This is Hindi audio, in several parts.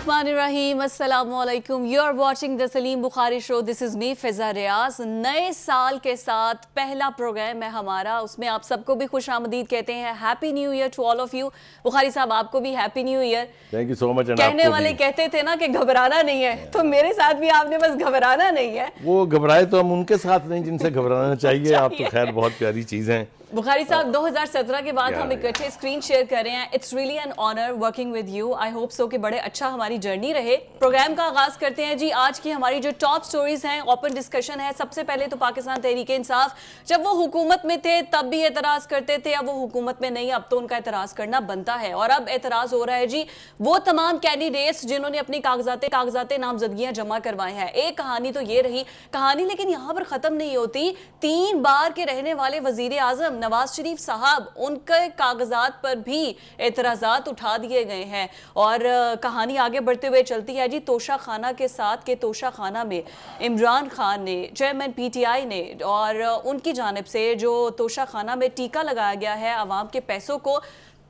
बिस्मिल्लाहिर्रहमानिर्रहीम, अस्सलामुअलैकुम। You are watching the Salim Bukhari show. This is me Fiza Riaz. नए साल के साथ पहला प्रोग्राम है हमारा, उसमें आप सबको भी खुश आमदीद कहते हैं। Happy new year to all of you. Bukhari साहब आपको भी happy new year. Thank you so much. कहने वाले कहते थे ना कि घबराना नहीं है, तो मेरे साथ भी आपने बस घबराना नहीं है। वो घबराए तो हम उनके साथ नहीं जिनसे घबराना चाहिए। आप तो खैर बहुत प्यारी चीज़ हैं। बुखारी साहब 2017 के बाद हम इकट्ठे स्क्रीन शेयर कर रहे हैं। It's really an honour working with you. I hope so कि बड़े अच्छा हमारी जर्नी रहे। प्रोग्राम का आगाज करते हैं जी। आज की हमारी जो टॉप स्टोरीज हैं, ओपन डिस्कशन है। सबसे पहले तो पाकिस्तान तहरीक इंसाफ, जब वो हुकूमत में थे तब भी एतराज करते थे, अब वो हुकूमत में नहीं, अब तो उनका एतराज करना बनता है। और अब एतराज हो रहा है जी वो तमाम कैंडिडेट्स जिन्होंने अपनी कागजात नामजदगियां जमा करवाए हैं। एक कहानी तो ये रही कहानी, लेकिन यहाँ पर खत्म नहीं होती। 3 बार के रहने वाले वजीर आजम नवाज शरीफ साहब, उनके कागजात पर भी एतराजात उठा दिए गए हैं। और कहानी आगे बढ़ते हुए चलती है जी तोशा खाना के साथ के तोशा खाना में इमरान खान ने, चेयरमैन पीटीआई ने, और उनकी जानिब से जो तोशा खाना में टीका लगाया गया है आवाम के पैसों को,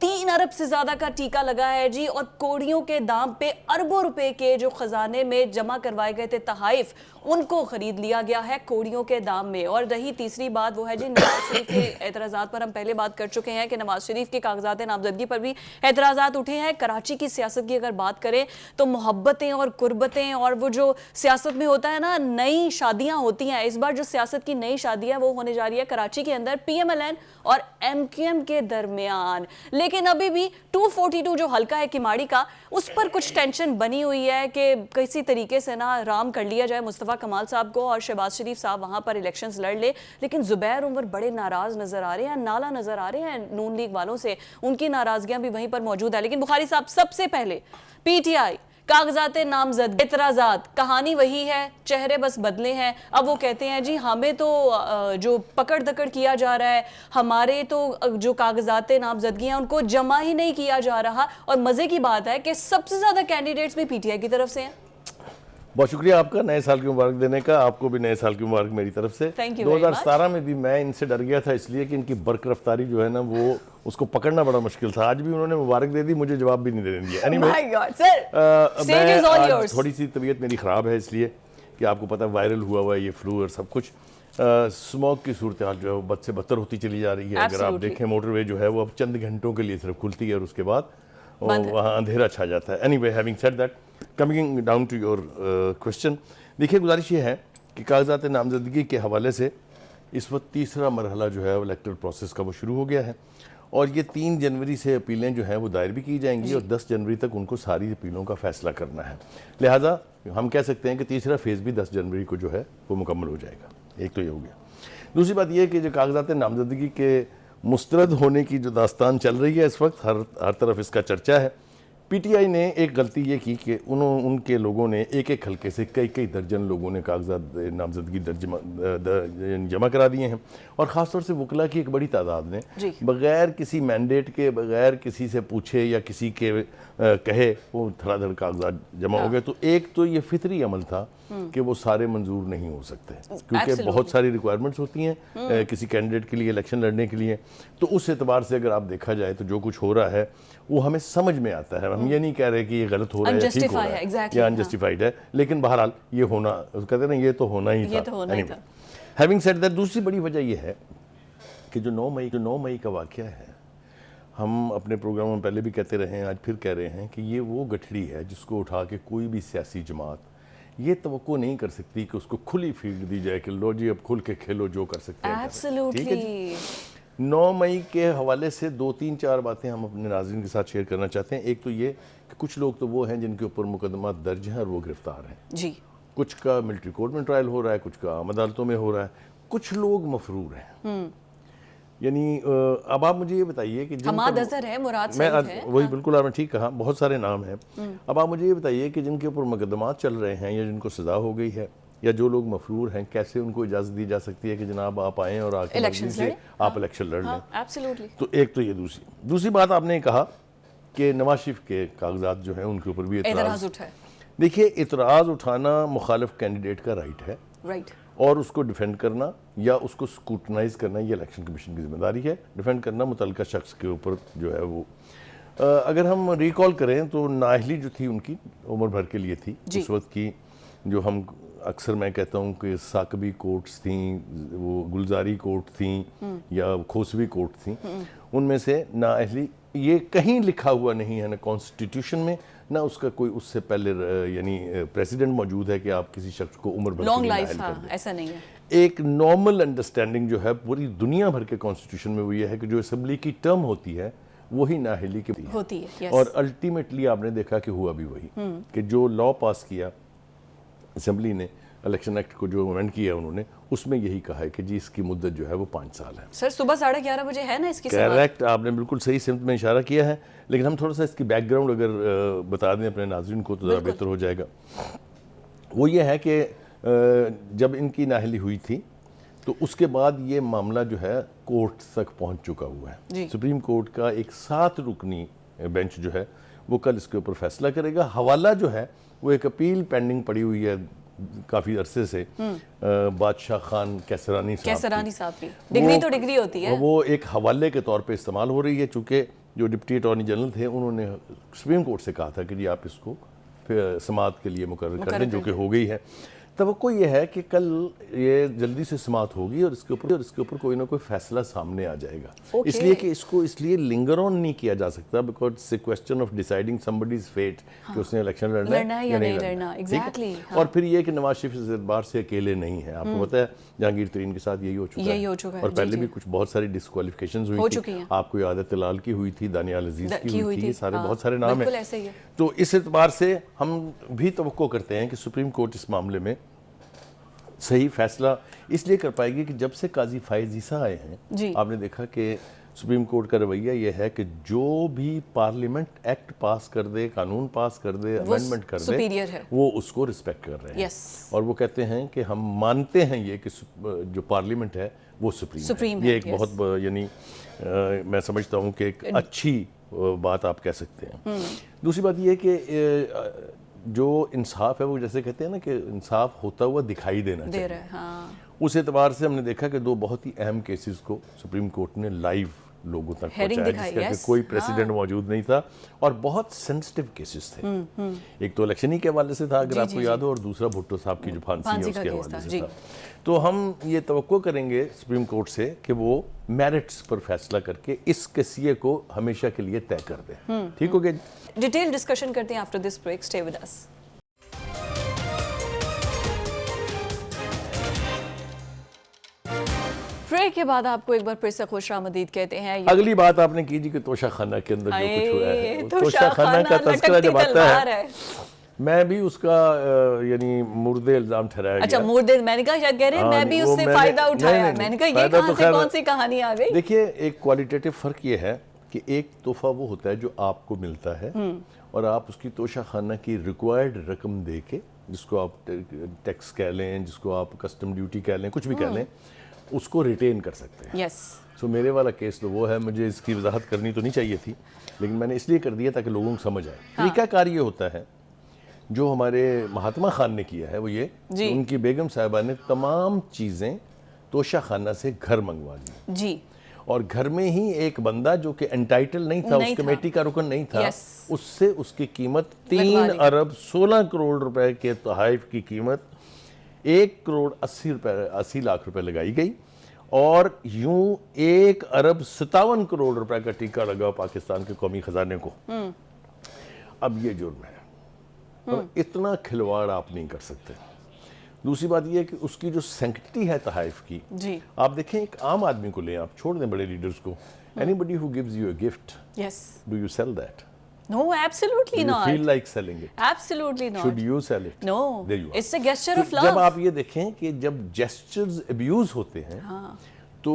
3 अरब से ज्यादा का टीका लगा है जी। और कोड़ियों के दाम पे अरबों रुपए के जो खजाने में जमा करवाए गए थे तहाइफ, उनको खरीद लिया गया है कोड़ियों के दाम में। और रही तीसरी बात, वो है जी नवाज शरीफ के एतराज़ात पर हम पहले बात कर चुके हैं कि नवाज शरीफ के कागजात नामजदगी पर भी एतराज़ात उठे हैं। कराची की सियासत की अगर बात करें तो मोहब्बतें और कुर्बतें और वो जो सियासत में होता है ना, नई शादियां होती हैं। इस बार जो सियासत की नई शादी है वो होने जा रही है कराची के अंदर PMLN और MQM के दरमियान। लेकिन अभी भी 242 जो हल्का है किमाड़ी का, उस पर कुछ टेंशन बनी हुई है कि किसी तरीके से ना राम कर लिया जाए मुस्तफ़ा कमाल साहब को और शहबाज शरीफ साहब वहां पर इलेक्शंस लड़ ले। लेकिन जुबैर उमर बड़े नाराज नजर आ रहे हैं, नाला नजर आ रहे हैं नून लीग वालों से। उनकी नाराजगियां भी वहीं पर मौजूद है। लेकिन बुखारी साहब, सबसे पहले PTI कागजात नामजद एतराज़ात, कहानी वही है, चेहरे बस बदले हैं। अब वो कहते हैं जी हमें तो जो पकड़ दकड़ किया जा रहा है, हमारे तो जो कागजात नामजदगी हैं उनको जमा ही नहीं किया जा रहा। और मजे की बात है कि सबसे ज्यादा कैंडिडेट्स भी PTI की तरफ से हैं। बहुत शुक्रिया आपका नए साल की मुबारक देने का। आपको भी नए साल की मुबारक मेरी तरफ से। 2017 में भी मैं इनसे डर गया था, इसलिए कि इनकी बरकरफ्तारी जो है ना, वो उसको पकड़ना बड़ा मुश्किल था। आज भी उन्होंने मुबारक दे दी, मुझे जवाब भी नहीं देने दिया। एनीवे, थोड़ी सी तबीयत मेरी ख़राब है, इसलिए कि आपको पता है वायरल हुआ है ये फ्लू और सब कुछ। स्मोक की सूरत हाल जो है वो बद से बदतर होती चली जा रही है। अगर आप देखें मोटरवे जो है वो अब चंद घंटों के लिए सिर्फ खुलती है और उसके बाद वहाँ अंधेरा छा जाता है। Anyway, having said that, coming down to your question, देखिए गुजारिश ये है कि कागजात नामजदगी के हवाले से इस वक्त तीसरा मरहला जो है इलेक्टोरल प्रोसेस का वो शुरू हो गया है। और ये 3 जनवरी से अपीलें जो हैं वो दायर भी की जाएंगी और 10 जनवरी तक उनको सारी अपीलों का फैसला करना है। लिहाजा हम कह सकते हैं कि तीसरा फेज़ भी 10 जनवरी को जो है वो मुकम्मल हो जाएगा। एक तो ये हो गया। दूसरी बात यह कि जो कागजात नामजदगी के मुस्तरद होने की जो दास्तान चल रही है इस वक्त, हर तरफ इसका चर्चा है। PTI ने एक गलती ये की कि उनके लोगों ने एक हल्के से कई दर्जन लोगों ने कागजात नामजदगी जमा करा दिए हैं। और ख़ासतौर से वकला की एक बड़ी तादाद ने बग़ैर किसी मैंडेट के, बग़ैर किसी से पूछे या किसी के कहे वो धड़ाधड़ कागजात जमा हो गए। तो एक तो ये फितरी अमल था कि वो सारे मंजूर नहीं हो सकते, क्योंकि बहुत सारी रिक्वायरमेंट्स होती हैं किसी कैंडिडेट के लिए इलेक्शन लड़ने के लिए। तो उस एतबार से अगर आप देखा जाए तो जो कुछ हो रहा है वो हमें समझ में आता है। हम ये नहीं कह रहे कि ये गलत हो रहा है या ठीक हो रहा है या अनजस्टिफाइड है, लेकिन बहरहाल ये होना, कहते हैं ना, ये तो होना ही था। हैविंग सेड दैट, दूसरी बड़ी वजह यह है कि जो 9 मई का वाक़या है, हम अपने प्रोग्राम में पहले भी कहते रहे हैं, आज फिर कह रहे हैं कि ये वो गठड़ी है जिसको उठा के कोई भी सियासी जमात ये तवक्को नहीं कर सकती कि उसको खुली फील्ड दी जाए कि लो जी अब खुल के खेलो, जो कर सकते हैं। ठीक है जी। 9 मई के हवाले से 2-3-4 बातें हम अपने नाज़रीन के साथ शेयर करना चाहते हैं। एक तो ये कि कुछ लोग तो वो हैं जिनके ऊपर मुकदमा दर्ज हैं और वो गिरफ्तार हैं जी। कुछ का मिलिट्री कोर्ट में ट्रायल हो रहा है, कुछ का आम अदालतों में हो रहा है, कुछ लोग मफरूर हैं। यानी अब आप मुझे ये बताइए कि हमाद अज़हर है, मुराद सईद है, वही बिल्कुल आपने ठीक कहा, बहुत सारे नाम हैं। अब आप मुझे ये बताइए कि जिनके ऊपर मुकदमात चल रहे हैं या जिनको सज़ा हो गई है या जो लोग मफरूर हैं, कैसे उनको इजाज़त दी जा सकती है कि जनाब आप आएँ और आके आप इलेक्शन लड़ लें। एब्सोल्युटली। तो एक तो ये दूसरी बात आपने कहा कि नवाज शरीफ के कागजात जो हैं उनके ऊपर भी एतराज़ उठा है। देखिए, एतराज़ उठाना मुखालिफ कैंडिडेट का राइट है, और उसको डिफेंड करना या उसको स्क्रूटनाइज करना ये इलेक्शन कमीशन की जिम्मेदारी है। डिफेंड करना मुतल्लिका शख्स के ऊपर जो है वो अगर हम रिकॉल करें तो नाअहली जो थी उनकी उम्र भर के लिए थी। उस वक्त की जो हम अक्सर मैं कहता हूँ कि साकबी कोर्ट्स थी, वो गुलजारी कोर्ट थी या खोसवी कोर्ट थी, उनमें से नाअहली ये कहीं लिखा हुआ नहीं है, ना कॉन्स्टिट्यूशन में ना उसका कोई उससे पहले यानी प्रेसिडेंट मौजूद है कि आप किसी शख्स को उम्र भर लॉन्ग के लिए लाइफ, नाअहल कर दें। ऐसा नहीं है। एक नॉर्मल अंडरस्टैंडिंग जो है पूरी दुनिया भर के कॉन्स्टिट्यूशन में वो ये है कि जो असेंबली की टर्म होती है वही नाअहली की होती है। yes. और अल्टीमेटली आपने देखा कि हुआ भी वही कि जो लॉ पास किया असेंबली ने, इलेक्शन एक्ट को जो अमेंड किया उन्होंने, उसमें यही कहा है कि जी इसकी मुद्दत जो है वो 5 साल है। सर सुबह 11:30 बजे है ना इसकी समाप्ति? करेक्ट, आपने बिल्कुल सही सिमत में इशारा किया है, लेकिन हम थोड़ा सा इसकी बैकग्राउंड अगर बता दें अपने नाज़रीन को तो ज़रा बेहतर हो जाएगा। वो ये है कि जब इनकी नाअहली हुई थी तो उसके बाद ये मामला जो है कोर्ट तक पहुंच चुका हुआ है। सुप्रीम कोर्ट का एक 7 रुकनी बेंच जो है वो कल इसके ऊपर फैसला करेगा। हवाला जो है वो एक अपील पेंडिंग पड़ी हुई है काफ़ी अरसे से, बादशाह खान कैसरानी साहब की। डिग्री तो डिग्री होती है, वो एक हवाले के तौर पे इस्तेमाल हो रही है, चूँकि जो डिप्टी अटॉर्नी जनरल थे उन्होंने सुप्रीम कोर्ट से कहा था कि जी आप इसको फिर समाअत के लिए मुकर्रर कर दें, जो कि हो गई है। तवक्को ये है कि कल ये जल्दी से समाअत होगी और इसके ऊपर कोई ना कोई फैसला सामने आ जाएगा। इसलिए कि इसको इसलिए लिंगर ऑन नहीं किया जा सकता because it's a question of deciding somebody's fate कि उसने इलेक्शन लड़ना है या नहीं लड़ना। एग्जैक्टली। और फिर ये कि नवाज शरीफ इस एतबार से अकेले नहीं है, आपको पता है जहांगीर तरीन के साथ यही हो चुका है और पहले भी कुछ बहुत सारी डिस्क्वालिफिकेशंस हुई थी। आपको याद है तिलाल की हुई थी, दानियाल अजीज की हुई थी, सारे बहुत सारे नाम है। तो इस एतबार से हम भी तवक्को करते हैं कि सुप्रीम कोर्ट इस मामले में सही फैसला इसलिए कर पाएगी कि जब से काजी फायज ईसा आए हैं आपने देखा कि सुप्रीम कोर्ट का रवैया यह है कि जो भी पार्लियामेंट एक्ट पास कर दे, कानून पास कर दे, अमेंडमेंट कर दे, वो उसको रिस्पेक्ट कर रहे हैं। और वो कहते हैं कि हम मानते हैं ये कि जो पार्लियामेंट है वो सुप्रीम है। ये एक बहुत यानी मैं समझता हूँ कि एक अच्छी बात आप कह सकते हैं। दूसरी बात ये कि जो इंसाफ है वो जैसे कहते हैं ना कि इंसाफ होता हुआ दिखाई देना चाहिए। उस एतबार से हमने देखा कि 2 बहुत ही अहम केसेस को सुप्रीम कोर्ट ने लाइव लोगों तक पहुंचाया, जिसका कोई प्रेसिडेंट मौजूद नहीं था और बहुत सेंसिटिव केसेस थे। एक तो इलेक्शन ही के हवाले से था अगर आपको याद हो, और दूसरा भुट्टो साहब की जो फांसी है उसके हवाले से था। तो हम ये तवक्को करेंगे सुप्रीम कोर्ट से कि वो मेरिट्स पर फैसला करके इस केसिए को हमेशा के लिए तय कर दें। ठीक हो गया? डिटेल डिस्कशन करते हैं after this break. Stay with us. Break के बाद आपको एक बार फिर से खुशामदीद कहते हैं। अगली बात आपने की जी कि तोशा खाना के अंदर जो कुछ हुआ है, तोशा खाना का तज़किरा जब आता है मैं भी उसका यानी मुर्दे इल्जाम ठहराया गया। अच्छा मुर्दे, मैंने कहा शायद कह रहे हैं मैं भी उससे फायदा उठाया। मैंने कहा ये कहां से कौन सी कहानी आ गई? देखिए एक क्वालिटेटिव फर्क ये है कि एक तोहफा वो होता है जो आपको मिलता है और आप उसकी तोशा खाना की रिक्वायर्ड रकम दे के, जिसको आप टैक्स कह लें, जिसको आप कस्टम ड्यूटी कह लें, कुछ भी कह लें, उसको रिटेन कर सकते हैं। सो मेरे वाला केस तो वो है, मुझे इसकी वजाहत करनी तो नहीं चाहिए थी लेकिन मैंने इसलिए कर दिया ताकि लोगों को समझ आए। तरीकाकार ये होता है जो हमारे महात्मा खान ने किया है वो ये, उनकी बेगम साहिबा ने तमाम चीज़ें तोशा खाना से घर मंगवा ली जी, और घर में ही एक बंदा जो कि एंटाइटल नहीं था, उस कमेटी का रुकन नहीं था, उससे उसकी कीमत 3 अरब 16 करोड़ रुपए के तोहफ़े की कीमत 1 करोड़ 80 लाख रुपए लगाई गई और यूं 1 अरब 57 करोड़ रुपए का टीका लगा पाकिस्तान के कौमी खजाने को। अब ये जुर्म है और इतना खिलवाड़ आप नहीं कर सकते। दूसरी बात यह है कि उसकी जो सैंक्टिटी है तोहफ़े की जी। आप देखें एक आम आदमी को लें, आप छोड़ दें बड़े लीडर्स को, anybody who gives you a gift, do you sell that? No, absolutely not. You feel like selling it? Absolutely not. Should you sell it? No. There you are. It's a gesture of love. जब आप ये देखें कि जब gestures abuse होते हैं तो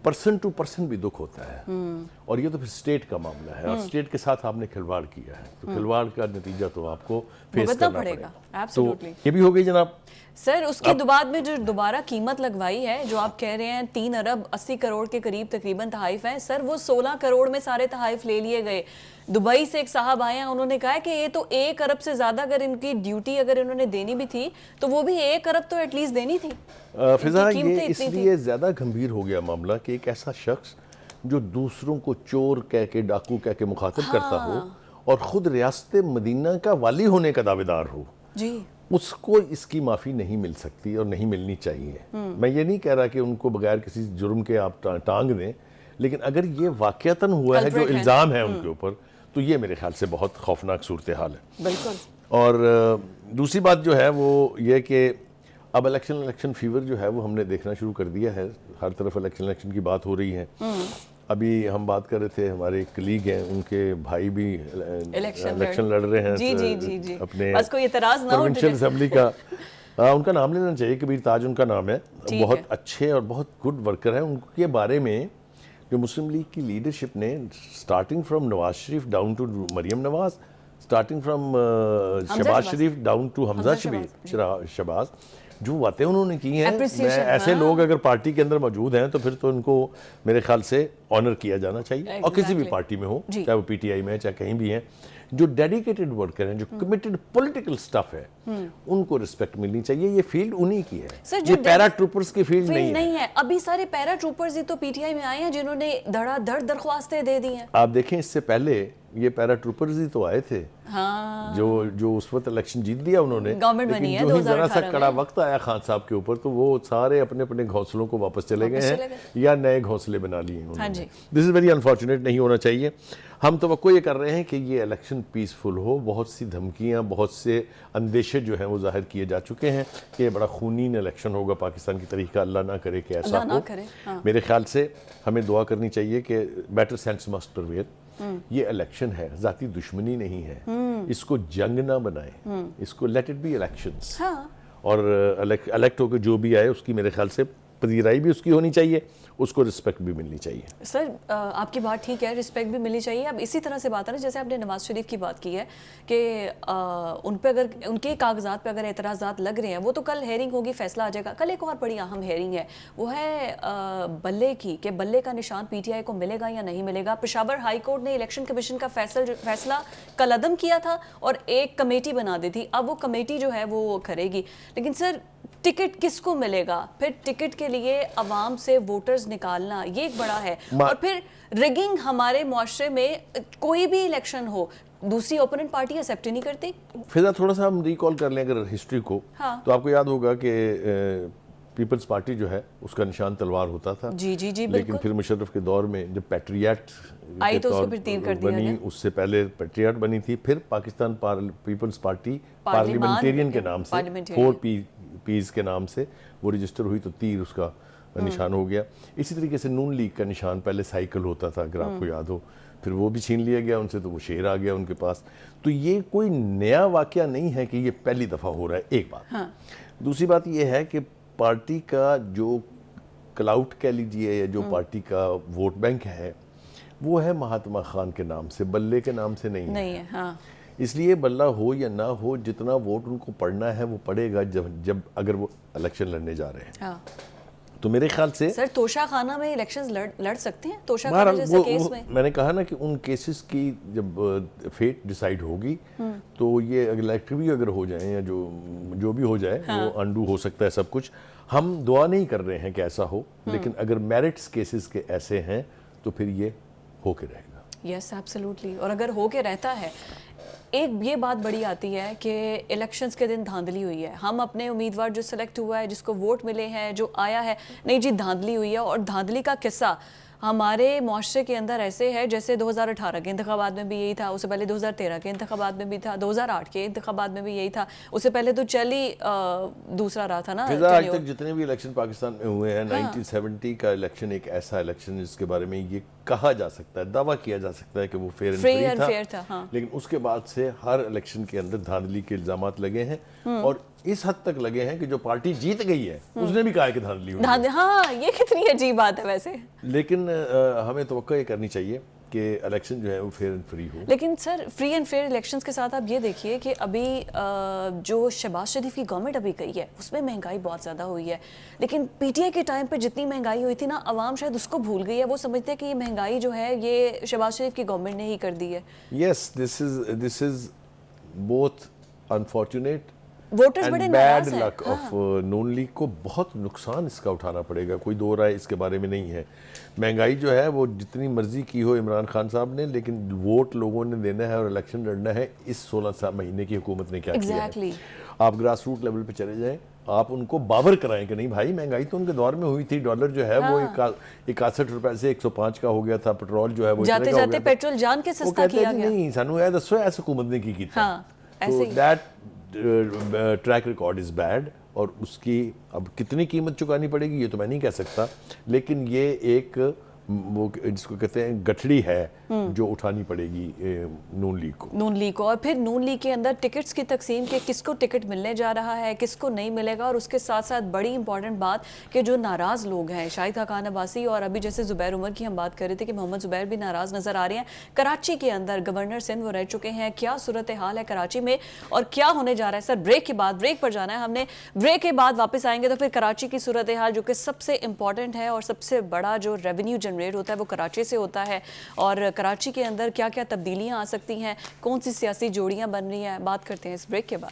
पर्सन टू पर्सन भी दुख होता है और ये तो फिर स्टेट का मामला है और स्टेट के साथ आपने खिलवाड़ किया है तो खिलवाड़ का नतीजा तो आपको फेस करना पड़ेगा। Absolutely. तो ये भी हो गई जनाब। सर उसके बाद में जो दोबारा कीमत लगवाई है, जो आप कह रहे हैं 3 अरब 80 करोड़ के करीब तकरीबन तोहफ़े हैं, सर वो 16 करोड़ में सारे तोहफ़े ले लिए गए। दुबई से एक साहब आए हैं, उन्होंने कहा कि ये तो 1 अरब से ज्यादा अगर इनकी ड्यूटी अगर इन्होंने देनी भी थी तो वो भी 1 अरब तो एटलीस्ट देनी थी। फिजा ये इसलिए ज्यादा गंभीर हो गया मामला कि एक ऐसा शख्स जो दूसरों को चोर कह के, डाकू कह के मुखातिब करता हो और ख़ुद रियासत मदीना का वाली होने का दावेदार हो जी, उसको इसकी माफ़ी नहीं मिल सकती और नहीं मिलनी चाहिए। मैं ये नहीं कह रहा कि उनको बगैर किसी जुर्म के आप टांग दें, लेकिन अगर ये वाक़यातन हुआ है, जो इल्ज़ाम है उनके ऊपर, तो ये मेरे ख्याल से बहुत खौफनाक सूरत हाल है। बिल्कुल। और दूसरी बात जो है वो ये कि अब इलेक्शन फीवर जो है वो हमने देखना शुरू कर दिया है। हर तरफ इलेक्शन की बात हो रही है। अभी हम बात कर रहे थे, हमारे एक कलीग हैं, उनके भाई भी इलेक्शन लड़ रहे हैं। जी जी जी जी, अपने बस कोई इतराज ना हो प्रोविंशियल असेंबली का। उनका नाम लेना चाहिए, कबीर ताज उनका नाम है। बहुत अच्छे और बहुत गुड वर्कर हैं। उनके बारे में जो मुस्लिम लीग की लीडरशिप ने, starting from Nawaz Sharif down to Maryam Nawaz, starting from Shahbaz Sharif down to Hamza Shahbaz, जो बातें उन्होंने की हैं, ऐसे लोग अगर पार्टी के अंदर मौजूद हैं तो फिर तो उनको मेरे ख्याल से ऑनर किया जाना चाहिए। और किसी भी पार्टी में हो, चाहे वो पीटीआई में है, चाहे कहीं भी है, जो डेडिकेटेड वर्कर हैं, जो कमिटेड पॉलिटिकल स्टफ है, उनको रिस्पेक्ट मिलनी चाहिए। ये फील्ड उन्हीं की है, ये पैरा ट्रूपर्स की फील्ड नहीं है। अभी सारे पैरा ट्रूपर्स ही तो पीटीआई में आए हैं जिन्होंने धड़ाधड़ दरख्वास्तें दे दी हैं। आप देखें, इससे पहले ये पैरा ट्रूपर्स ही तो आए थे। हाँ। जो उस वक्त इलेक्शन जीत दिया उन्होंने, गवर्नमेंट बनी है, जो ही जरा सा कड़ा वक्त आया खान साहब के ऊपर, तो वो सारे अपने अपने घोंसलों को वापस चले गए हैं या नए घोंसले बना लिए हैं। हाँ जी। दिस इज़ वेरी अनफॉर्चुनेट, नहीं होना चाहिए। हम तो ये कर रहे हैं कि ये इलेक्शन पीसफुल हो। बहुत सी धमकियाँ, बहुत से अंदेशे जो हैं वो जाहिर किए जा चुके हैं कि ये बड़ा खूनीन इलेक्शन होगा पाकिस्तान की तरीका। अल्लाह ना करे कि ऐसा हो। हाँ। मेरे ख्याल से हमें दुआ करनी चाहिए कि बेटर सेंस मस्ट प्रिवेल। ये इलेक्शन है, जाती दुश्मनी नहीं है, इसको जंग ना बनाए, इसको लेट इट बी इलेक्शंस। और इलेक्ट होकर जो भी आए उसकी मेरे ख्याल से पजीराई भी उसकी होनी चाहिए, उसको रिस्पेक्ट भी मिलनी चाहिए। सर आपकी बात ठीक है, रिस्पेक्ट भी मिलनी चाहिए। अब इसी तरह से बात है ना, जैसे आपने नवाज शरीफ की बात की है कि उन पे अगर उनके कागजात पे अगर एतराज़ात लग रहे हैं, वो तो कल हेयरिंग होगी, फैसला आ जाएगा। कल एक और बड़ी अहम हेयरिंग है, वो है बल्ले की, कि बल्ले का निशान पीटीआई को मिलेगा या नहीं मिलेगा। पेशावर हाई कोर्ट ने इलेक्शन कमीशन का फैसला कलअदम किया था और एक कमेटी बना दी थी। अब वो कमेटी जो है वो करेगी, लेकिन सर टिकट किसको मिलेगा? फिर टिकट के लिए अवाम से वोटर्स निकालना, ये एक बड़ा है। और फिर रिगिंग, हमारे मुआशरे में कोई भी इलेक्शन हो, दूसरी ओपोनेंट पार्टी एक्सेप्ट नहीं करती। फिर थोड़ा सा हम रिकॉल कर लें अगर हिस्ट्री को, तो आपको याद होगा कि पीपल्स पार्टी जो है उसका निशान तलवार होता था। जी जी जी, लेकिन फिर मुशर्रफ के दौर में जब पैट्रियट आई तो उसको फिर तीर कर दिया बनी, उससे पहले पैट्रियट बनी थी, फिर पाकिस्तान पीपल्स पार्टी पार्लियामेंटेरियन के नाम से, 4 पीस के नाम से वो रजिस्टर हुई, तो तीर उसका निशान हो गया। इसी तरीके से नून लीग का निशान पहले साइकिल होता था, अगर आपको याद हो, फिर वो भी छीन लिया गया उनसे, तो वो शेर आ गया उनके पास। तो ये कोई नया वाकया नहीं है कि ये पहली दफ़ा हो रहा है, एक बात। दूसरी बात ये है कि पार्टी का जो क्लाउट कह लीजिए या जो पार्टी का वोट बैंक है, वो है महात्मा खान के नाम से, बल्ले के नाम से नहीं है। हाँ। इसलिए बल्ला हो या ना हो, जितना वोट उनको पड़ना है वो पड़ेगा जब अगर वो इलेक्शन लड़ने जा रहे हैं। हाँ। तो मेरे ख्याल से सर तोशा खाना में इलेक्शंस लड़ सकते हैं, तोशा खाना जैसे केस में। मैंने कहा ना कि उन केसेस की जब फेट डिसाइड होगी, तो ये इलेक्ट भी अगर हो जाए या जो भी हो जाए, वो अंडू हो सकता है सब कुछ। हम दुआ नहीं कर रहे हैं कि ऐसा हो, लेकिन अगर मेरिट्स केसेस के ऐसे हैं तो फिर ये होके रहेगा। Yes absolutely. और अगर होके रहता है, एक ये बात बड़ी आती है कि इलेक्शंस के दिन धांधली हुई है, हम अपने उम्मीदवार जो सिलेक्ट हुआ है, जिसको वोट मिले हैं, जो आया है, नहीं जी धांधली हुई है। और धांधली का किस्सा हमारे मुआशरे के अंदर ऐसे है जैसे 2018 के इंतखाबात में भी यही था, उससे पहले 2013 के इंतखाबात में भी था, 2008 के इंतखाबात में भी यही था, उससे पहले तो दूसरा रहा था ना। आज तक जितने भी इलेक्शन पाकिस्तान में हुए हैं, 1970 का इलेक्शन एक ऐसा इलेक्शन जिसके बारे में ये कहा जा सकता है, दावा किया जा सकता है कि वो फेयर एंड फेयर था। हाँ। लेकिन उसके बाद से हर इलेक्शन के अंदर धांधली के इल्जामात लगे हैं, और इस हद तक लगे हैं कि जो पार्टी जीत गई है उसने भी कहा कि धांधली हुई है। हाँ, ये कितनी अजीब बात है वैसे। लेकिन हमें तवक्को ये करनी चाहिए कि इलेक्शन जो है वो फेयर एंड फ्री हो। लेकिन sir free and fair elections के साथ आप ये देखिए कि अभी जो शहबाज शरीफ की गवर्नमेंट अभी गई है, उसमें महंगाई बहुत ज़्यादा हुई है। लेकिन पीटीआई के टाइम पे जितनी महंगाई हुई थी ना, अवाम शायद उसको भूल गई है। वो समझते हैं कि ये महंगाई जो है ये शहबाज शरीफ की गवर्नमेंट ने ही कर दी है। Yes, this is both unfortunate voters बड़े नाराज हैं। लक ऑफ नून लीग को बहुत नुकसान इसका उठाना पड़ेगा, कोई दो राय इसके बारे में नहीं है। महंगाई जो है वो जितनी मर्जी की हो इमरान खान साहब ने, लेकिन वोट लोगों ने देना है और इलेक्शन लड़ना है। इस 16 महीने की हुकूमत ने क्या किया है? आप ग्रास रूट लेवल पे चले जाएं, आप उनको बावर कराएं कि नहीं भाई महंगाई तो उनके दौर में हुई थी, डॉलर जो है वो 61 रुपए से 105 का हो गया था, पेट्रोल जो है वो जाते जाते पेट्रोल जान के सस्ता किया गया। नहीं सानू है दसो ऐसे हुकूमत ने की था। तो that track record is bad, और उसकी अब कितनी कीमत चुकानी पड़ेगी ये तो मैं नहीं कह सकता, लेकिन ये एक वो जिसको कहते हैं गठड़ी है जो उठानी पड़ेगी नून लीग को। और फिर नून लीग के अंदर टिकट्स की तकसीम के किसको टिकट मिलने जा रहा है, किसको नहीं मिलेगा, और उसके साथ साथ बड़ी इंपॉर्टेंट बात कि जो नाराज लोग हैं, शाहिद खान अब्बासी और अभी जैसे जुबैर उमर की हम बात कर रहे थे कि मोहम्मद जुबैर भी नाराज नजर आ रहे हैं। कराची के अंदर गवर्नर सिंध वो रह चुके हैं, क्या सूरत हाल है कराची में और क्या होने जा रहा है? सर ब्रेक के बाद, ब्रेक पर जाना है हमने, ब्रेक के बाद वापस आएंगे तो फिर कराची की सूरत हाल जो कि सबसे इंपॉर्टेंट है और सबसे बड़ा जो रेवेन्यू जनरेट होता है वो कराची से होता है, और कराची के अंदर क्या क्या तब्दीलियां आ सकती हैं, कौन सी सियासी जोड़ियां बन रही हैं, बात करते हैं इस ब्रेक के बाद।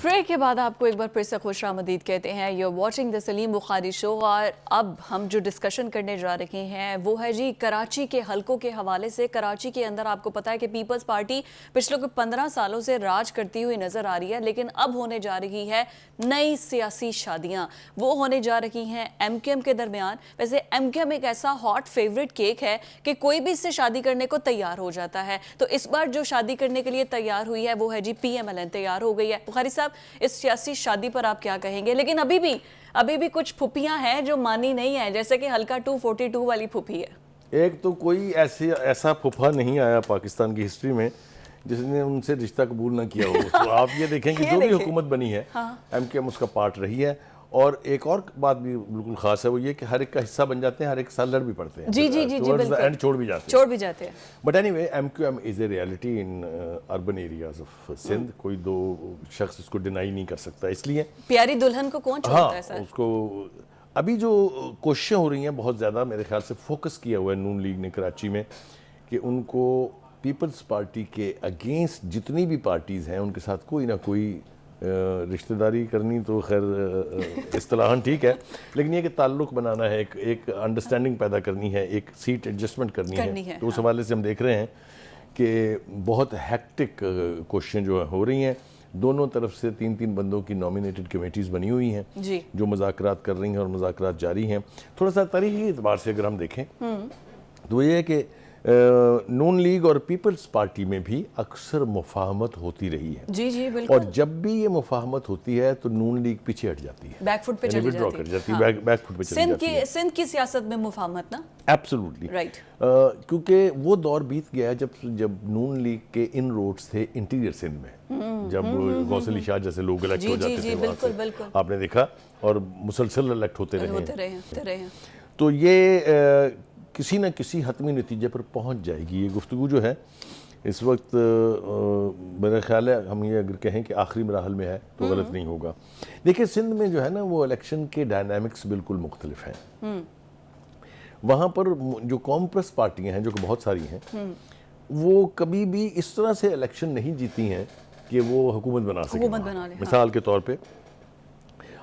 ब्रेक के बाद आपको एक बार फिर से खुश आमदीद कहते हैं। You are watching the Salim Bukhari show, और अब हम जो डिस्कशन करने जा रहे हैं वो है जी कराची के हलकों के हवाले से। कराची के अंदर आपको पता है कि पीपल्स पार्टी पिछले 15 सालों से राज करती हुई नजर आ रही है, लेकिन अब होने जा रही है नई सियासी शादियां। वो होने जा रही हैं एमक्यूएम के दरमियान। वैसे एमक्यूएम एक ऐसा हॉट फेवरेट केक है कि कोई भी इससे शादी करने को तैयार हो जाता है, तो इस बार जो शादी करने के लिए तैयार हुई है वो है जी PMLN तैयार हो गई है। बुखारी साहब, इस सियासी शादी पर आप क्या कहेंगे? लेकिन अभी भी कुछ फुफियां हैं जो मानी नहीं है, जैसे कि हल्का 242 वाली फुफी है। एक तो कोई ऐसा फुफा नहीं आया पाकिस्तान की हिस्ट्री में जिसने उनसे रिश्ता कबूल ना किया हो। तो आप ये देखें कि जो भी हुकूमत बनी है एमक्यूएम उसका पार्ट रही है। और एक और बात भी बिल्कुल खास है, वो ये कि हर एक का हिस्सा बन जाते हैं, हर एक साल लड़ भी पड़ते हैं, जी जी जी जी बिल्कुल, एंड छोड़ भी जाते हैं। But anyway MQM is a reality in urban areas of Sindh, कोई दो शख्स इसको डिनाई नहीं कर सकता। इसलिए प्यारी दुल्हन को कौन छोड़ता है सर? उसको अभी जो कोशिशें हो रही हैं बहुत ज़्यादा मेरे ख्याल से फोकस किया हुआ है नून लीग ने कराची में कि उनको पीपल्स पार्टी के अगेंस्ट जितनी भी पार्टीज़ हैं उनके साथ कोई ना कोई रिश्तेदारी करनी, तो खैर इस्तिलाहन ठीक है, लेकिन ये कि ताल्लुक़ बनाना है, एक अंडरस्टैंडिंग पैदा करनी है, एक सीट एडजस्टमेंट करनी है। तो उस हवाले से हम देख रहे हैं कि बहुत हैक्टिक कोशिशें जो हो रही हैं। दोनों तरफ से 3-3 बंदों की नॉमिनेटेड कमेटीज़ बनी हुई हैं जो मुज़ाकरात कर रही हैं और मुज़ाकरात जारी हैं। थोड़ा सा तारीख़ी एतबार से अगर हम देखें तो ये है कि नून लीग और पीपल्स पार्टी में भी अक्सर मुफाहमत होती रही है। जी जी बिल्कुल। और जब भी ये मुफाहमत होती है तो नून लीग पीछे हट जाती है, बैकफुट पे चली जाती है। बैकफुट पे चली जाती है। सिंध की सियासत में मुफाहमत ना एब्सोल्युटली राइट, क्योंकि वो दौर बीत गया जब नून लीग के इन रोड्स थे इंटीरियर सिंध में, जब गौसली शाह जैसे लोग इलेक्ट हो जाते थे वहाँ से, बिल्कुल आपने देखा, और मुसलसल इलेक्ट होते रहे। तो ये किसी न किसी हतमी नतीजे पर पहुंच जाएगी। ये गुफ्तगू जो है इस वक्त मेरा ख्याल है हम ये अगर कहें कि आखिरी मराहल में है तो गलत नहीं होगा। देखिए सिंध में जो है ना वो इलेक्शन के डायनामिक्स बिल्कुल मुख्तलिफ हैं। वहाँ पर जो कॉम्प्रेस पार्टियाँ हैं जो कि बहुत सारी हैं, वो कभी भी इस तरह से इलेक्शन नहीं जीती हैं कि वो हुकूमत बना सकें। मिसाल के तौर पर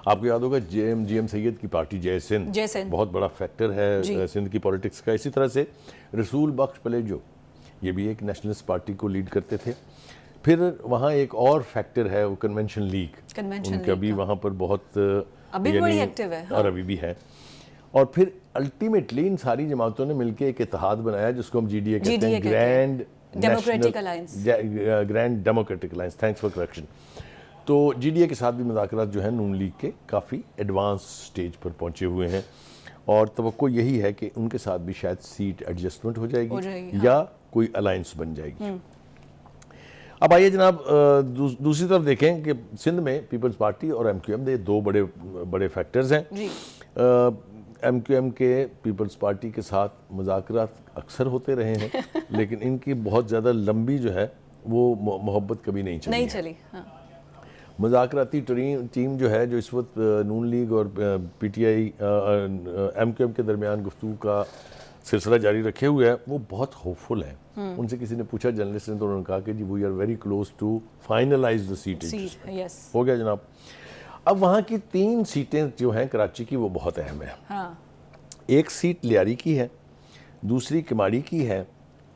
आपको याद होगा GM सैयद की पार्टी जय सिंध बहुत बड़ा फैक्टर है सिंध की पॉलिटिक्स का। इसी तरह से रसूल बख्श पलेजो ये भी एक नेशनलिस्ट पार्टी को लीड करते थे। फिर वहाँ एक और फैक्टर है वो कन्वेंशन लीग, उनका भी वहाँ पर बहुत अभी बड़ी एक्टिव है और अभी भी है। और फिर अल्टीमेटली इन सारी जमातों ने मिलकर एक इत्तेहाद बनाया जिसको हम GDA कहते हैं, grand democratic alliance. Thanks for correction. तो GDA के साथ भी मुज़ाकरात जो है नून लीग के काफ़ी एडवांस स्टेज पर पहुंचे हुए हैं, और तवक्को यही है कि उनके साथ भी शायद सीट एडजस्टमेंट हो जाएगी या कोई अलायंस बन जाएगी। अब आइए जनाब दूसरी तरफ देखें कि सिंध में पीपल्स पार्टी और MQM ये दो बड़े फैक्टर्स हैं। MQM के पीपल्स पार्टी के साथ मुज़ाकरात अक्सर होते रहे हैं लेकिन इनकी बहुत ज़्यादा लंबी जो है वो मोहब्बत कभी नहीं चली। मुज़ाकराती टीम जो है जो इस वक्त नून लीग और PTI MQM के दरमियान गुफ्तगू का सिलसिला जारी रखे हुए हैं, वो बहुत होपफुल हैं। उनसे किसी ने पूछा, जर्नलिस्ट ने, तो उन्होंने कहा कि जी we are very close to finalize the seat. Yes, हो गया जनाब। अब वहाँ की 3 सीटें जो हैं कराची की, वो बहुत अहम है। हाँ, एक सीट लियारी की है, दूसरी किमाड़ी की है,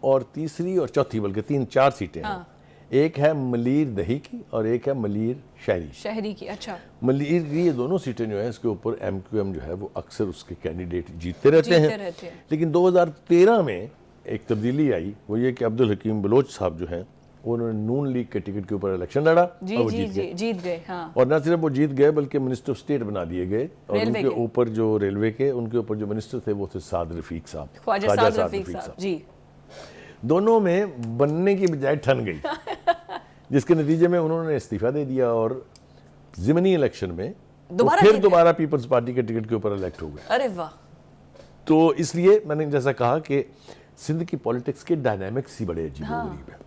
और तीसरी और चौथी, बल्कि 3-4 सीटें हैं। एक है मलीर दही की और एक है मलीर शहरी की। अच्छा, मलीर की ये दोनों सीटें जो हैं, इसके ऊपर MQM जो है वो अक्सर उसके कैंडिडेट जीतते रहते हैं। लेकिन 2013 में एक तब्दीली आई, वो ये कि अब्दुल हकीम बलोच साहब जो हैं, उन्होंने नून लीग के टिकट के ऊपर इलेक्शन लड़ा और वो जीत गए। हाँ। और न सिर्फ वो जीत गए बल्कि मिनिस्टर ऑफ स्टेट बना दिए गए। और उनके ऊपर जो रेलवे के, उनके ऊपर जो मिनिस्टर थे वो थे साद रफीक साहब, ख्वाजा साद रफीक साहब जी। दोनों में बनने की बजाय ठन गई, जिसके नतीजे में उन्होंने इस्तीफा दे दिया और ज़िमनी इलेक्शन में दोबारा पीपल्स पार्टी के टिकट के ऊपर इलेक्ट हो गए। अरे वाह। तो इसलिए मैंने जैसा कहा कि सिंध की पॉलिटिक्स के डायनामिक्स ही बड़े अजीब-ओ-गरीब हैं।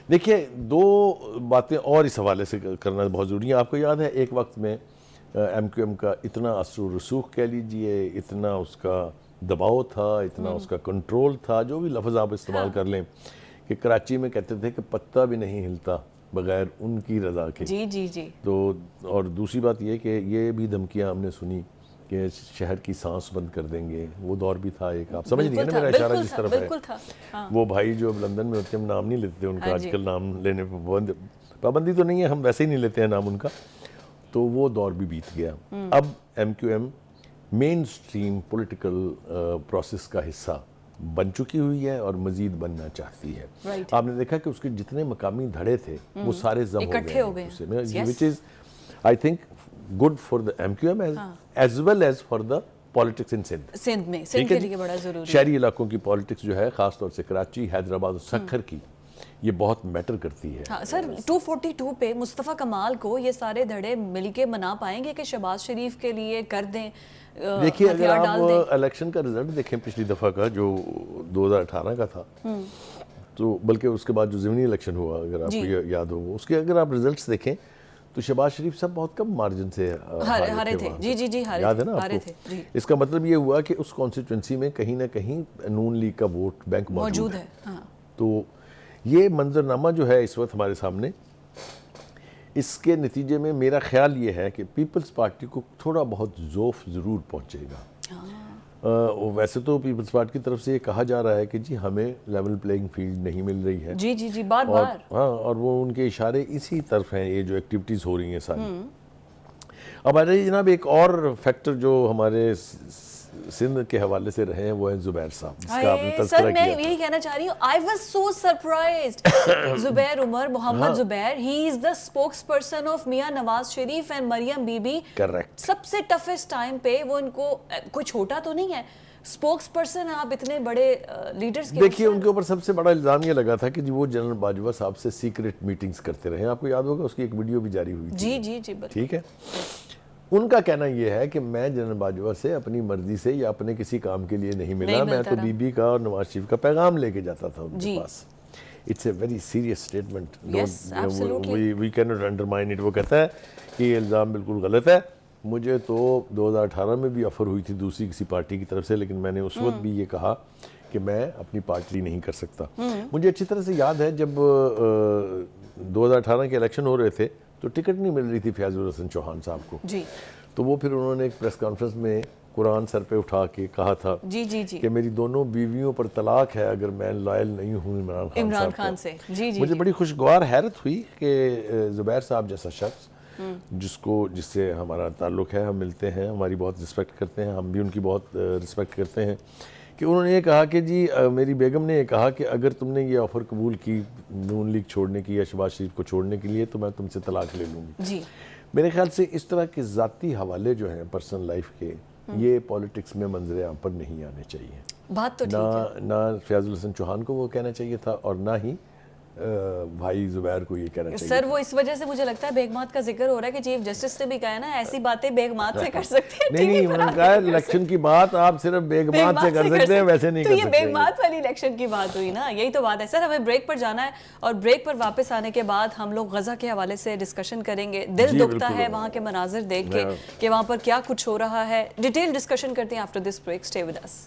देखिए, 2 बातें और इस हवाले से करना बहुत ज़रूरी है। आपको याद है एक वक्त में MQM का इतना असर रसूख कह लीजिए, इतना उसका दबाव था, इतना उसका कंट्रोल था, जो भी लफ्ज़ आप इस्तेमाल कर लें, कि कराची में कहते थे कि पत्ता भी नहीं हिलता बगैर उनकी रज़ा के। जी। तो और दूसरी बात ये कि ये भी धमकियां हमने सुनी कि शहर की सांस बंद कर देंगे, वो दौर भी था एक। आप समझ रही हैं ना मेरा इशारा जिस तरफ है। हाँ। वो भाई जो लंदन में होते हैं, हम नाम नहीं लेते उनका, आजकल नाम लेने पर पाबंदी तो नहीं है, हम वैसे ही नहीं लेते हैं नाम उनका। तो वो दौर भी बीत गया। अब MQM main stream political process का हिस्सा बन चुकी हुई है और मजीद बनना चाहती है। आपने देखा कि उसके जितने मकामी धड़े थे वो सारे जम हो गए, which is I think good for the MQM as well as for the politics in Sindh में। सिंध के लिए बड़ा जरूरी है। शहरी इलाकों की पॉलिटिक्स जो है, खासतौर से कराची, हैदराबाद और सक्खर की, ये बहुत मैटर करती है। हाँ, सर 242 पे मुस्तफ़ा कमाल को ये सारे धड़े मिलके मना पाएंगे कि शहबाज शरीफ के लिए कर दें? देखिए, अगर आप इलेक्शन का रिजल्ट देखें पिछली दफ़ा का जो 2018 का था, तो बल्कि उसके बाद जो ज़िमनी इलेक्शन हुआ, अगर आपको याद हो, उसके अगर आप रिजल्ट्स देखें तो शहबाज शरीफ साहब बहुत कम मार्जिन से हारे थे। जी, याद है ना आपको? इसका मतलब ये हुआ कि उस कॉन्स्टिट्यूंसी में कहीं ना कहीं नून लीग का वोट बैंक मौजूद है। तो ये मंजरनामा जो है इस वक्त हमारे सामने, इसके नतीजे में मेरा ख्याल ये है कि पीपल्स पार्टी को थोड़ा बहुत ज़ोफ ज़रूर पहुँचेगा। वैसे तो पीपल्स पार्टी की तरफ से ये कहा जा रहा है कि जी हमें लेवल प्लेइंग फील्ड नहीं मिल रही है। जी, बार। हाँ, और वो उनके इशारे इसी तरफ हैं, ये जो एक्टिविटीज़ हो रही हैं सारी। अब आ रही जनाब एक और फैक्टर जो हमारे सिंध के हवाले से रहे हैं, वो है जुबैर साहब, जिसका आपने तज़किरा किया। मैं यही कहना चाह रही हूँ, I was so surprised. Zubair Umar Mohammad Zubair, he is the spokesperson of Mian Nawaz Sharif and Maryam Bibi. Correct. सबसे टफेस्ट टाइम पे वो इनको, कोई छोटा तो नहीं है, स्पोक्स पर्सन आप इतने बड़े लीडर्स के। देखिए, उनके ऊपर सबसे बड़ा इल्ज़ाम ये लगा था कि जी वो जनरल बाजवा साहब से सीक्रेट मीटिंग्स करते रहे। आपको याद होगा, उसकी एक वीडियो भी जारी हुई थी। जी, ठीक है। उनका कहना यह है कि मैं जनरल बाजवा से अपनी मर्जी से या अपने किसी काम के लिए नहीं मिला, मैं तो बीबी का और नवाज शरीफ का पैगाम लेके जाता था उनके पास। It's a very serious statement, we can not undermine it. वो कहता है कि ये इल्ज़ाम बिल्कुल गलत है। मुझे तो 2018 में भी ऑफर हुई थी दूसरी किसी पार्टी की तरफ से, लेकिन मैंने उस वक्त भी ये कहा कि मैं अपनी पार्टी नहीं कर सकता। मुझे अच्छी तरह से याद है जब 2018 के इलेक्शन हो रहे थे तो टिकट नहीं मिल रही थी फयाजुल हसन चौहान साहब को जी। तो वो फिर उन्होंने एक प्रेस कॉन्फ्रेंस में कुरान सर पे उठा के कहा था जी कि मेरी दोनों बीवियों पर तलाक है अगर मैं लॉयल नहीं हूँ इमरान खान से। जी। मुझे बड़ी खुशगवार हैरत हुई कि जुबैर साहब जैसा शख्स जिससे हमारा ताल्लुक़ है, हम मिलते हैं, हमारी बहुत रिस्पेक्ट करते हैं, हम भी उनकी बहुत रिस्पेक्ट करते हैं, कि उन्होंने ये कहा कि जी मेरी बेगम ने ये कहा कि अगर तुमने ये ऑफ़र कबूल की नून लीग छोड़ने की या शहबाज शरीफ को छोड़ने के लिए तो मैं तुमसे तलाक ले लूँगी जी। मेरे ख्याल से इस तरह के ज़ाती हवाले जो हैं पर्सनल लाइफ के, ये पॉलिटिक्स में मंजर आम पर नहीं आने चाहिए। बात तो ठीक है। ना फयाजुल हसन चौहान को वो कहना चाहिए था और ना ही भाई जुबैर को ये कहना चाहिए। सर वो इस वजह से मुझे लगता है बेगमात का जिक्र हो रहा है कि चीफ जस्टिस ने भी कहा है ना, ऐसी बातें बेगमात से कर सकते हैं। नहीं, उन्होंने कहा इलेक्शन की बात आप सिर्फ बेगमात से कर सकते हैं, वैसे नहीं कर सकते। तो ये बेगमात वाली इलेक्शन की बात हुई ना, यही तो बात है। सर हमें ब्रेक पर जाना है और ब्रेक पर वापस आने के बाद हम लोग गजा के हवाले से डिस्कशन करेंगे। दिल दुखता है वहाँ के मनाजिर देख के कि वहाँ पर क्या कुछ हो रहा है। डिटेल डिस्कशन करते हैं after this break. Stay with us.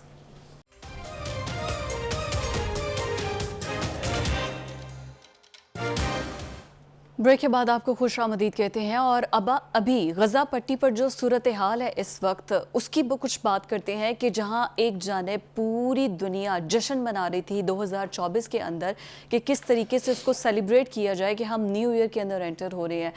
Break के बाद आपको खुश आमदीद कहते हैं और अब अभी गजा पट्टी पर जो सूरत हाल है इस वक्त उसकी कुछ बात करते हैं कि जहां एक जानिब पूरी दुनिया जश्न मना रही थी 2024 के अंदर कि किस तरीके से उसको सेलिब्रेट किया जाए कि हम न्यू ईयर के अंदर एंटर हो रहे हैं।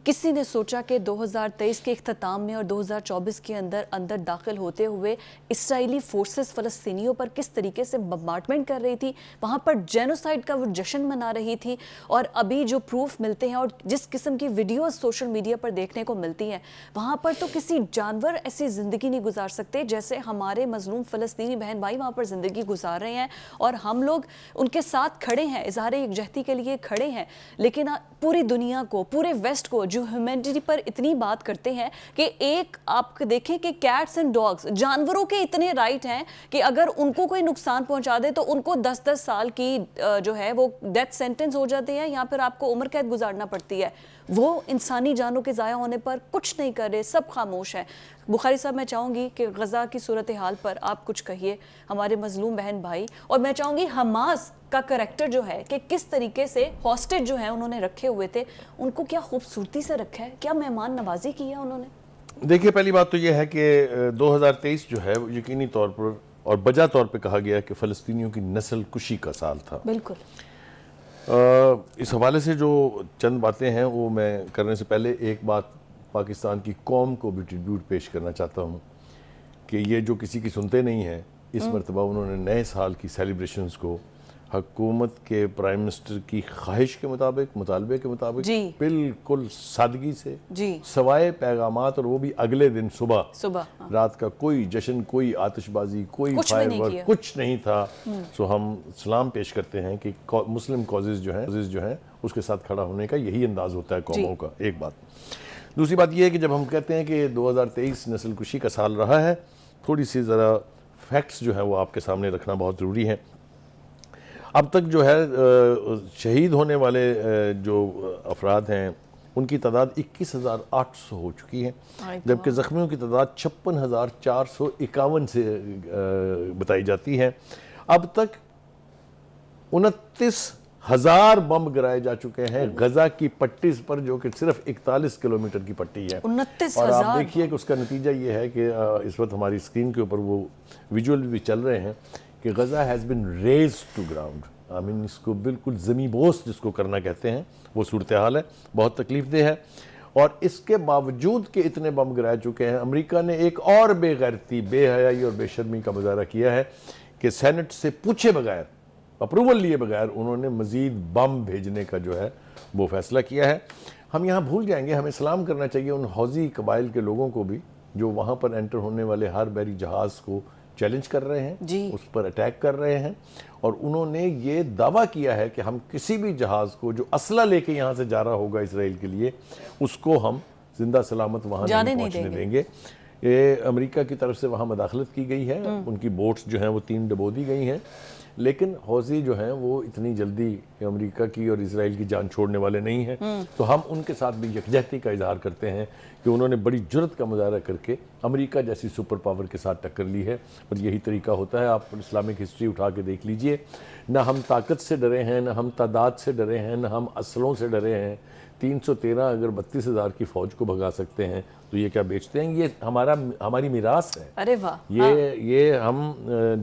किसी ने सोचा कि 2023 के इख्तिताम में और 2024 के अंदर दाखिल होते हुए इसराइली फोर्सेस फ़लस्तीनियों पर किस तरीके से बम्बार्डमेंट कर रही थी, वहाँ पर जेनोसाइड का वो जश्न मना रही थी। और अभी जो प्रूफ मिलते हैं और जिस किस्म की वीडियोस सोशल मीडिया पर देखने को मिलती हैं, वहाँ पर तो किसी जानवर ऐसी ज़िंदगी नहीं गुजार सकते जैसे हमारे मजलूम फ़लस्तीनी बहन भाई वहाँ पर ज़िंदगी गुजार रहे हैं और हम लोग उनके साथ खड़े हैं, इज़हार यकजहती के लिए खड़े हैं। लेकिन पूरी दुनिया को, पूरे वेस्ट को जो ह्यूमैनिटी पर इतनी बात करते हैं कि एक आप देखें कि कैट्स एंड डॉग्स, जानवरों के इतने राइट हैं कि अगर उनको कोई नुकसान पहुंचा दे तो उनको 10-10 साल की जो है वो डेथ सेंटेंस हो जाती है या फिर आपको उम्र कैद गुजारना पड़ती है। वो इंसानी जानों के ज़ाया होने पर कुछ नहीं कर रहे, सब खामोश हैं। बुखारी साहब, मैं चाहूँगी कि गज़ा की सूरत हाल पर आप कुछ कहिए, हमारे मजलूम बहन भाई, और मैं चाहूँगी हमास का करैक्टर जो है कि किस तरीके से हॉस्टेज जो है उन्होंने रखे हुए थे उनको क्या खूबसूरती से रखा है, क्या मेहमान नवाजी की है उन्होंने। देखिए, पहली बात तो यह है कि 2023 जो है वो यकीनी तौर पर और बजा तौर पे कहा गया कि फ़लस्तीनियों की नस्ल कुशी का साल था। बिल्कुल। इस हवाले से जो चंद बातें हैं वो मैं करने से पहले एक बात पाकिस्तान की कौम को भी ट्रिब्यूट पेश करना चाहता हूँ कि ये जो किसी की सुनते नहीं हैं, इस मरतबा उन्होंने नए साल की सेलिब्रेशंस को हुकूमत के प्राइम मिनिस्टर की ख्वाहिश के मुताबिक, मुतालबे के मुताबिक बिल्कुल सादगी से, सवाए पैगामात, और वो भी अगले दिन सुबह हाँ। रात का कोई जश्न, कोई आतिशबाजी, कोई फायरवर्क, कुछ नहीं था। सो हम सलाम पेश करते हैं कि मुस्लिम कॉजेज जो हैं उसके साथ खड़ा होने का यही अंदाज होता है कौमों का। एक बात। दूसरी बात यह है कि जब हम कहते हैं कि 2023 नस्ल कुशी का साल रहा है, थोड़ी सी ज़रा फैक्ट्स जो है वो आपके सामने रखना बहुत ज़रूरी है। अब तक जो है शहीद होने वाले जो अफराद हैं उनकी तादाद 21,800 हो चुकी है, जबकि ज़ख्मियों की तादाद 56,451 से बताई जाती है। अब तक 29,000 बम गिराए जा चुके हैं गजा की पट्टी पर, जो कि सिर्फ 41 किलोमीटर की पट्टी है। 29,000। और आप देखिए कि उसका नतीजा ये है कि इस वक्त हमारी स्क्रीन के ऊपर वो विजुअल भी चल रहे हैं कि Gaza has been raze to ground. I mean, इसको बिल्कुल ज़मीबोस जिसको करना कहते हैं वो सूरत हाल है, बहुत तकलीफ़देह है। और इसके बावजूद कि इतने बम गिराए चुके हैं, अमेरिका ने एक और बेगैरती, बेहयाई और बेशर्मी का मुजाहरा किया है कि सेनेट से पूछे बगैर, अप्रूवल लिए बगैर उन्होंने मज़ीद बम भेजने का जो है वो फैसला किया है। हम यहाँ भूल जाएंगे, हमें सलाम करना चाहिए उन हौज़ी कबाइल के लोगों को भी जो वहाँ पर एंटर होने वाले हर बहरी जहाज़ को चैलेंज कर रहे हैं, उस पर अटैक कर रहे हैं। और उन्होंने ये दावा किया है कि हम किसी भी जहाज़ को जो असला लेके यहाँ से जा रहा होगा इसराइल के लिए, उसको हम जिंदा सलामत वहाँ नहीं पहुँचने देंगे। ये अमेरिका की तरफ से वहाँ मदाखलत की गई है, उनकी बोट्स जो हैं वो 3 डबो दी गई हैं, लेकिन हौज़ी जो हैं वो इतनी जल्दी अमेरिका की और इसराइल की जान छोड़ने वाले नहीं हैं। तो हम उनके साथ भी यकजहती का इजहार करते हैं कि उन्होंने बड़ी जुर्रत का मुजाहरा करके अमेरिका जैसी सुपर पावर के साथ टक्कर ली है। और यही तरीका होता है, आप इस्लामिक हिस्ट्री उठा के देख लीजिए, ना हम ताकत से डरे हैं, ना हम तादाद से डरे हैं, ना हम असलों से डरे हैं। 313 अगर 32,000 की फ़ौज को भगा सकते हैं तो ये क्या बेचते हैं? ये हमारी मिरास है। अरे वाह। ये हम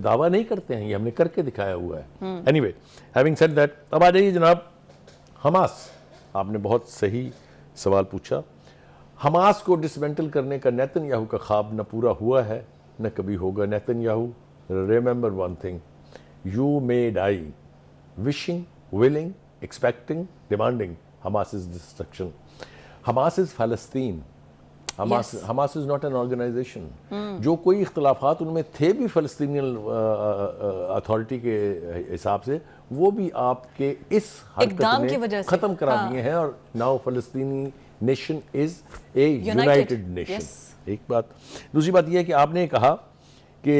दावा नहीं करते हैं, ये हमने करके दिखाया हुआ है। एनीवे, हैविंग सेड दैट, अब आ जाइए जनाब हमास। आपने बहुत सही सवाल पूछा। हमास को डिसमेंटल करने का नेतन्याहू का ख्वाब न पूरा हुआ है न कभी होगा। Netanyahu, remember one thing, you may die wishing, willing, expecting, demanding Hamas is destruction. Hamas is Palestine. Hamas is not an organization. जो कोई इख्तलाफात उनमें थे भी फ़लस्तीनियन अथॉरिटी के हिसाब से, वो भी आपके इस हरकत ने ख़त्म करा दिए हैं। और नाउ फ़लस्तीनी nation is a united nation. एक बात। दूसरी बात यह है कि आपने कहा कि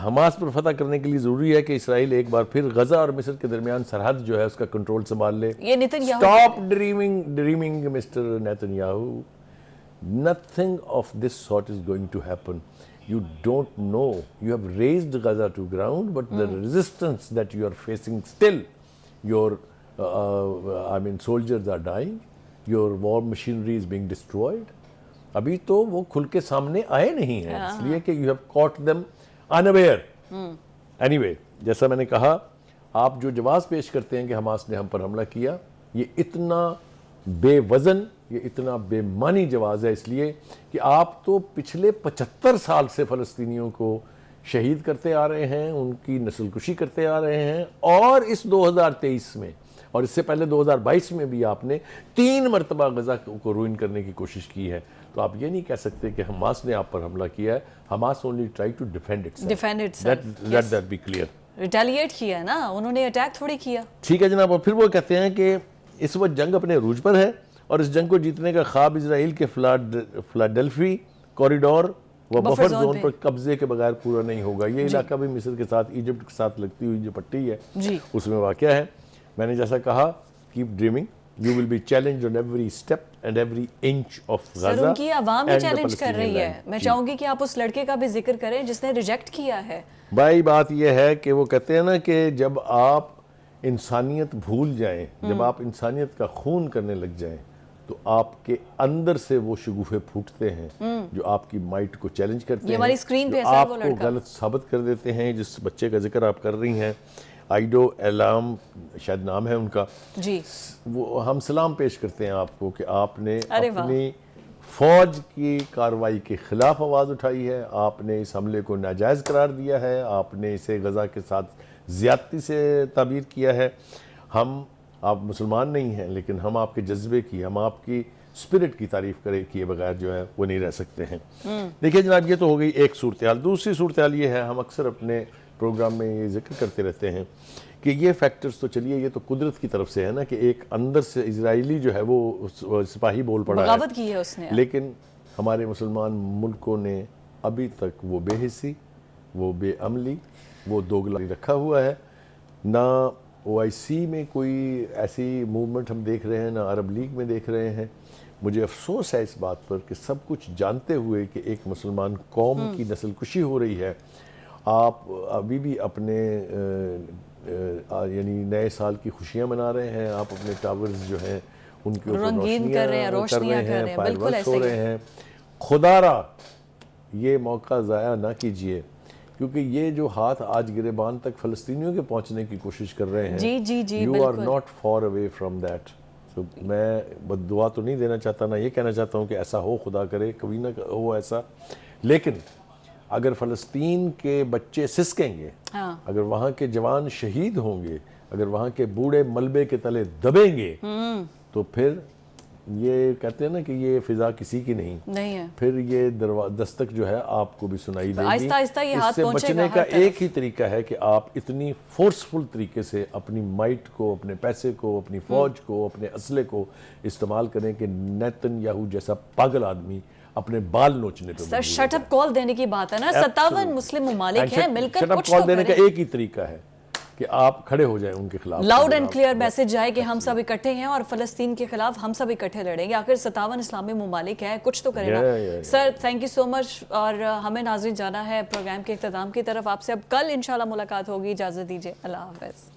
हमास पर फतह करने के लिए ज़रूरी है कि इसराइल एक बार फिर गजा और मिस्र के दरमियान सरहद जो है उसका कंट्रोल संभाल ले। Stop dreaming mister Netanyahu, nothing of this sort is going to happen. You don't know, you have razed Gaza to ground, but the resistance that you are facing still, your soldiers are dying, your war machinery is being destroyed. अभी तो वो खुल के सामने आए नहीं हैं, इसलिए कि you have caught them unaware. Anyway, जैसा मैंने कहा, आप जो जवाब पेश करते हैं कि हमास ने हम पर हमला किया, ये इतना बेवजन, ये इतना बेमानी जवाब है, इसलिए कि आप तो पिछले 75 साल से फ़लस्तीनियों को शहीद करते आ रहे हैं, उनकी नस्लकुशी करते आ रहे हैं, और इस 2023 में और इससे पहले 2022 में भी आपने 3 मरतबा गजा को रूइन करने की कोशिश की है। तो आप ये नहीं कह सकते कि हमास ने आप पर हमला किया है। Hamas only try to defend itself, let that be clear. Retaliate किया ना, उन्होंने अटैक थोड़ी किया। ठीक है जनाब। और फिर वो कहते हैं कि इस वक्त जंग अपने अरूज पर है और इस जंग को जीतने का ख्वाब इजराइल के फिलाडेल्फी कॉरिडोर व बफर जोन पर कब्जे के बगैर पूरा नहीं होगा। ये इलाका भी मिस्र के साथ, इजिप्ट के साथ लगती हुई जो पट्टी है उसमें वाक़या है। मैंने जैसा कहा, keep dreaming, you will be challenged on every step and every inch of Gaza. Sir, उनकी आवाम ही चैलेंज कर रही है। मैं चाहूंगी कि आप उस लड़के का भी जिक्र करें जिसने रिजेक्ट किया है। भाई बात यह है कि वो कहते हैं ना कि जब आप इंसानियत भूल जाएं, जब आप इंसानियत का खून करने लग जाएं, तो आपके अंदर से वो शगुफे फूटते हैं जो आपकी माइट को चैलेंज करते हैं, स्क्रीन पे आपको गलत साबित कर देते हैं। जिस बच्चे का जिक्र आप कर रही हैं, आइडो एलाम शायद नाम है उनका जी, वो हम सलाम पेश करते हैं आपको कि आपने अपनी फौज की कार्रवाई के खिलाफ आवाज़ उठाई है, आपने इस हमले को नाजायज़ करार दिया है, आपने इसे गजा के साथ ज़्यादती से ताबीर किया है। आप मुसलमान नहीं हैं, लेकिन हम आपके जज्बे की, हम आपकी स्पिरिट की तारीफ किए बगैर जो है वो नहीं रह सकते हैं। देखिए जनाब, ये तो हो गई एक सूरत हाल। दूसरी सूरत हाल ये है, हम अक्सर अपने प्रोग्राम में ये जिक्र करते रहते हैं कि ये फैक्टर्स तो चलिए, ये तो कुदरत की तरफ से है ना, कि एक अंदर से इजरायली जो है वो सिपाही बोल पड़ा है, बगावत की है उसने। लेकिन हमारे मुसलमान मुल्कों ने अभी तक वो बेहिसी, वो बेअमली, वो दोगला रखा हुआ है। ना OIC में कोई ऐसी मूवमेंट हम देख रहे हैं, ना अरब लीग में देख रहे हैं। मुझे अफसोस है इस बात पर कि सब कुछ जानते हुए कि एक मुसलमान कौम की नस्लकुशी हो रही है, आप अभी भी अपने यानी नए साल की खुशियां मना रहे हैं, आप अपने टावर्स जो हैं उनके ऊपर रोशनियां कर रहे हैं, फायरवर्क्स हो रहे हैं। खुदारा ये मौका ज़ाया ना कीजिए, क्योंकि ये जो हाथ आज गिरेबान तक फ़लस्तीनियों के पहुंचने की कोशिश कर रहे हैं, जी, you are not far away from that. तो मैं बद्दुआ तो नहीं देना चाहता, ना ये कहना चाहता हूँ कि ऐसा हो, खुदा करे कभी ना हो ऐसा, लेकिन अगर फ़लस्तीन के बच्चे सिसकेंगे, अगर वहाँ के जवान शहीद होंगे, अगर वहाँ के बूढ़े मलबे के तले दबेंगे, तो फिर ये कहते हैं ना कि ये फिजा किसी की नहीं है। फिर ये दस्तक जो है आपको भी सुनाई देगी। आहिस्ता-आहिस्ता ये हाथ इससे बचने का एक ही तरीका है कि आप इतनी फोर्सफुल तरीके से अपनी माइट को, अपने पैसे को, अपनी फौज को, अपने असले को इस्तेमाल करें कि नेतन्याहू जैसा पागल आदमी अपने बाल नोचने पे। सर, शट अप कॉल देने की बात है ना, 57 मुस्लिम ममालिक हैं, मिलकर कुछ तो करें। शट अप कॉल देने का एक ही तरीका है कि आप खड़े हो जाएं उनके खिलाफ। लाउड एंड क्लियर मैसेज जाए कि हम सब इकट्ठे हैं और फलस्तीन के खिलाफ हम सब इकट्ठे लड़ेंगे। आखिर 57 इस्लामी ममालिक हैं, कुछ तो करें ना। Sir, thank you so much. और हमें नाज़रीन जाना है प्रोग्राम के इख्तिताम की तरफ। आपसे अब कल इंशाल्लाह मुलाकात होगी। इजाज़त दीजिए, अल्लाह हाफ़िज़।